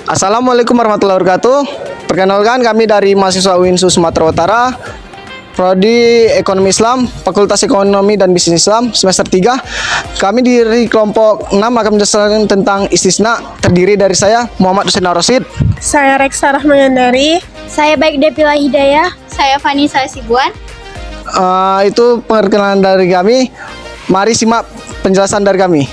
Assalamualaikum warahmatullahi wabarakatuh. Perkenalkan, kami dari mahasiswa UINSU Sumatera Utara, Prodi Ekonomi Islam, Fakultas Ekonomi dan Bisnis Islam, semester 3. Kami dari kelompok 6 akan menjelaskan tentang istisna, terdiri dari saya, Muhammad Hussein Rosid. Saya Reksa Rahmayandari. Saya Baik Depila Hidayah. Saya Vanessa Sibuan. Itu perkenalan dari kami. Mari simak penjelasan dari kami.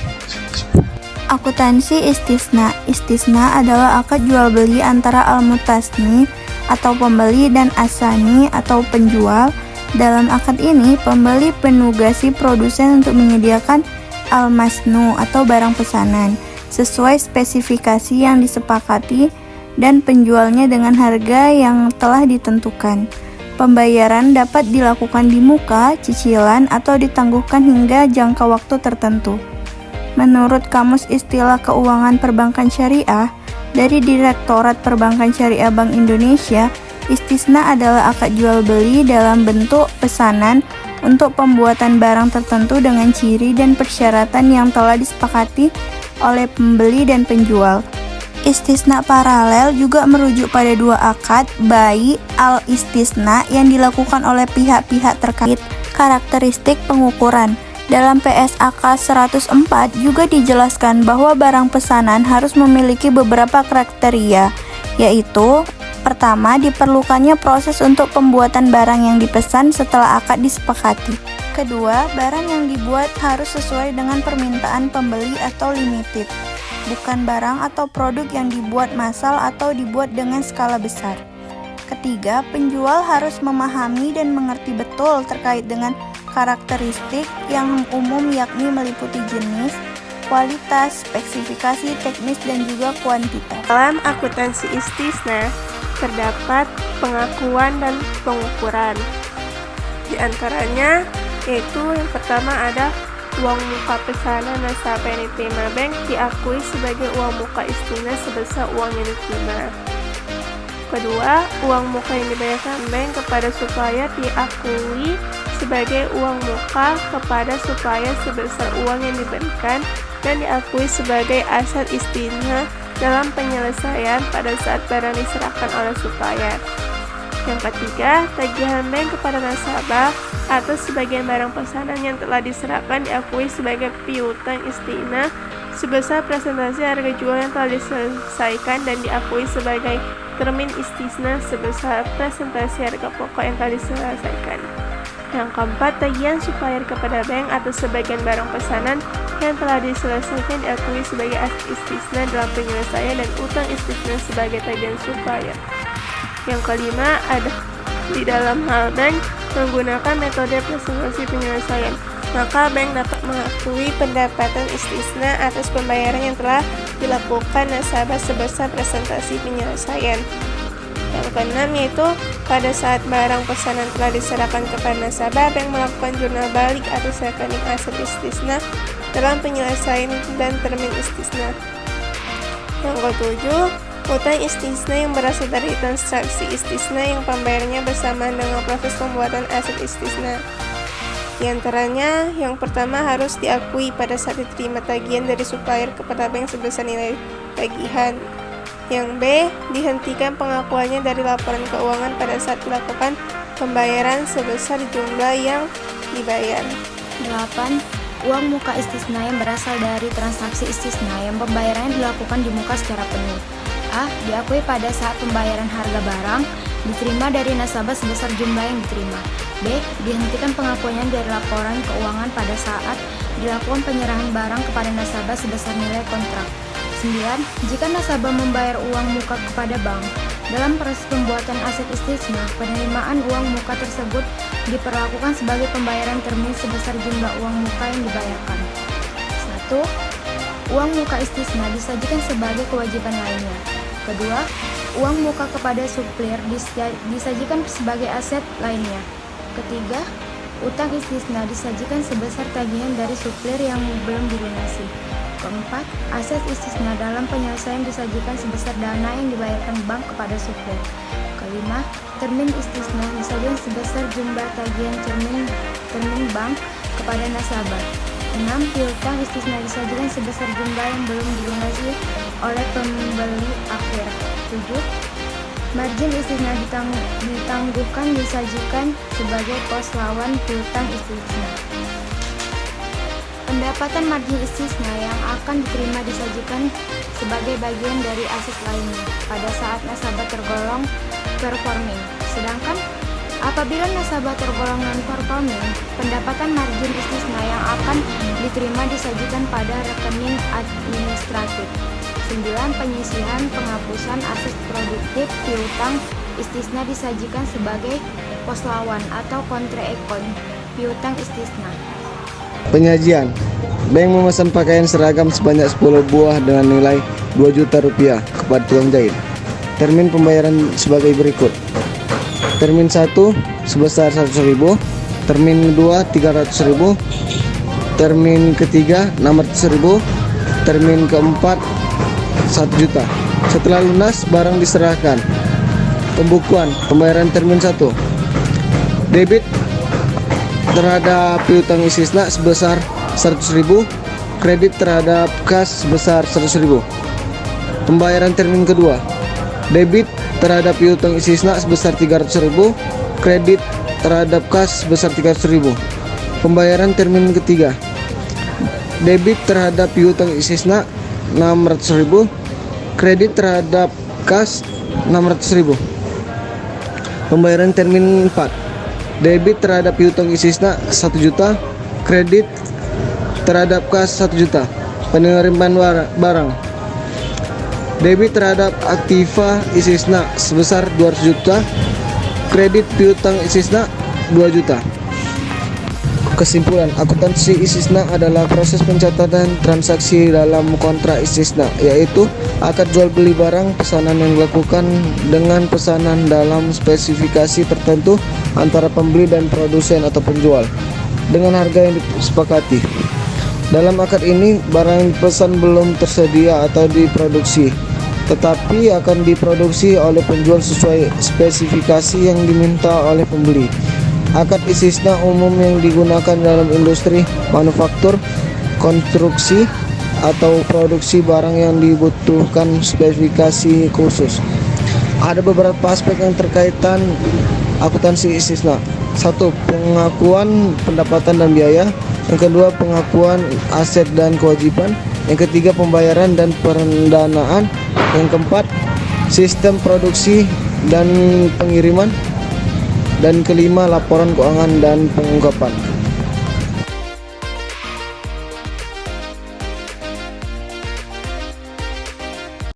Akuntansi istisna. Istisna adalah akad jual beli antara al-mutasni atau pembeli dan asani atau penjual. Dalam akad ini, pembeli menugasi produsen untuk menyediakan al-masnu atau barang pesanan sesuai spesifikasi yang disepakati dan penjualnya dengan harga yang telah ditentukan. Pembayaran dapat dilakukan di muka, cicilan, atau ditangguhkan hingga jangka waktu tertentu. Menurut Kamus Istilah Keuangan Perbankan Syariah dari Direktorat Perbankan Syariah Bank Indonesia, istisna adalah akad jual beli dalam bentuk pesanan untuk pembuatan barang tertentu dengan ciri dan persyaratan yang telah disepakati oleh pembeli dan penjual. Istisna paralel juga merujuk pada dua akad bai al-istisna yang dilakukan oleh pihak-pihak terkait. Karakteristik pengukuran dalam PSAK 104 juga dijelaskan bahwa barang pesanan harus memiliki beberapa kriteria, yaitu pertama, diperlukannya proses untuk pembuatan barang yang dipesan setelah akad disepakati. Kedua, barang yang dibuat harus sesuai dengan permintaan pembeli atau limited, bukan barang atau produk yang dibuat massal atau dibuat dengan skala besar. Ketiga, penjual harus memahami dan mengerti betul terkait dengan karakteristik yang umum, yakni meliputi jenis, kualitas, spesifikasi teknis, dan juga kuantitas. Dalam akuntansi istisna terdapat pengakuan dan pengukuran. Di antaranya yaitu yang pertama ada uang muka pesanan nasabah yang diterima bank diakui sebagai uang muka istisna sebesar uang yang diterima. Kedua, uang muka yang dibayarkan bank kepada supplier diakui sebagai uang muka kepada supplier sebesar uang yang diberikan dan diakui sebagai aset istisna dalam penyelesaian pada saat barang diserahkan oleh supplier. Yang ketiga, tagihan bank kepada nasabah atas sebagian barang pesanan yang telah diserahkan diakui sebagai piutang istisna sebesar presentasi harga jual yang telah diselesaikan dan diakui sebagai termin istisna sebesar presentasi harga pokok yang telah diselesaikan. Yang keempat, tagihan supplier kepada bank atas sebagian barang pesanan yang telah diselesaikan diakui sebagai aset istisna dalam penyelesaian dan utang istisna sebagai tagihan supplier. Yang kelima, ada di dalam hal bank menggunakan metode presentasi penyelesaian, maka bank dapat mengakui pendapatan istisna atas pembayaran yang telah dilakukan nasabah sebesar presentasi penyelesaian. Yang keenam yaitu pada saat barang pesanan telah diserahkan kepada nasabah, bank melakukan jurnal balik atas rekening aset istisna dalam penyelesaian dan termin istisna. Yang ketujuh, utang istisna yang berasal dari transaksi istisna yang pembayarannya bersamaan dengan proses pembuatan aset istisna. Di antaranya, yang pertama harus diakui pada saat diterima tagihan dari supplier kepada bank sebesar nilai tagihan. Yang B, dihentikan pengakuannya dari laporan keuangan pada saat dilakukan pembayaran sebesar jumlah yang dibayar. 8. Uang muka istisna yang berasal dari transaksi istisna yang pembayarannya dilakukan di muka secara penuh. A. Diakui pada saat pembayaran harga barang diterima dari nasabah sebesar jumlah yang diterima. B. Dihentikan pengakuannya dari laporan keuangan pada saat dilakukan penyerahan barang kepada nasabah sebesar nilai kontrak. 9. Jika nasabah membayar uang muka kepada bank dalam proses pembuatan aset istisna, penerimaan uang muka tersebut diperlakukan sebagai pembayaran termin sebesar jumlah uang muka yang dibayarkan. 1. Uang muka istisna disajikan sebagai kewajiban lainnya. Kedua, uang muka kepada supplier disajikan sebagai aset lainnya. Ketiga, utang istisna disajikan sebesar tagihan dari supplier yang belum dilunasi. Keempat, aset istisna dalam penyelesaian disajikan sebesar dana yang dibayarkan bank kepada supplier. Kelima, termin istisna disajikan sebesar jumlah tagihan termin bank kepada nasabah. 6. Piutang istisna disajikan sebesar jumlah yang belum dilunasi oleh pembeli akhir. 7. Margin istisna ditangguhkan disajikan sebagai pos lawan piutang istisna. Pendapatan margin istisna yang akan diterima disajikan sebagai bagian dari aset lainnya pada saat nasabah tergolong performing. Sedangkan apabila nasabah tergolong non-performing, pendapatan margin istisna yang akan diterima disajikan pada rekening administratif. 9. Penyisihan penghapusan aset produktif piutang istisna disajikan sebagai pos lawan atau kontra account piutang istisna. Penyajian. Bank memesan pakaian seragam sebanyak 10 buah dengan nilai Rp2 juta kepada tukang jahit. Termin pembayaran sebagai berikut. Termin 1 sebesar Rp100.000, termin 2 Rp300.000, termin ketiga Rp600.000, termin keempat Rp1 juta. Setelah lunas, barang diserahkan. Pembukuan pembayaran termin 1. Debit terhadap piutang istisna sebesar Rp100.000, kredit terhadap kas sebesar Rp100.000. Pembayaran termin kedua. Debit terhadap piutang istisna sebesar Rp300.000, kredit terhadap kas sebesar Rp300.000. Pembayaran termin ketiga. Debit terhadap piutang istisna Rp600.000, kredit terhadap kas Rp600.000. Pembayaran termin 4. Debit terhadap piutang istisna Rp1 juta, kredit terhadap kas Rp1 juta. Penerimaan barang. Debit terhadap aktiva istisna sebesar Rp200 juta, kredit piutang istisna Rp2 juta. Kesimpulan, akuntansi istisna adalah proses pencatatan transaksi dalam kontrak istisna, yaitu akad jual beli barang pesanan yang dilakukan dengan pesanan dalam spesifikasi tertentu antara pembeli dan produsen atau penjual dengan harga yang disepakati. Dalam akad ini, barang yang dipesan belum tersedia atau diproduksi, tetapi akan diproduksi oleh penjual sesuai spesifikasi yang diminta oleh pembeli. Akad istisna umum yang digunakan dalam industri manufaktur, konstruksi, atau produksi barang yang dibutuhkan spesifikasi khusus. Ada beberapa aspek yang terkaitan akuntansi istisna. 1. Pengakuan pendapatan dan biaya. Yang kedua, pengakuan aset dan kewajiban. Yang ketiga, pembayaran dan pendanaan. Yang keempat, sistem produksi dan pengiriman. Dan kelima, laporan keuangan dan pengungkapan.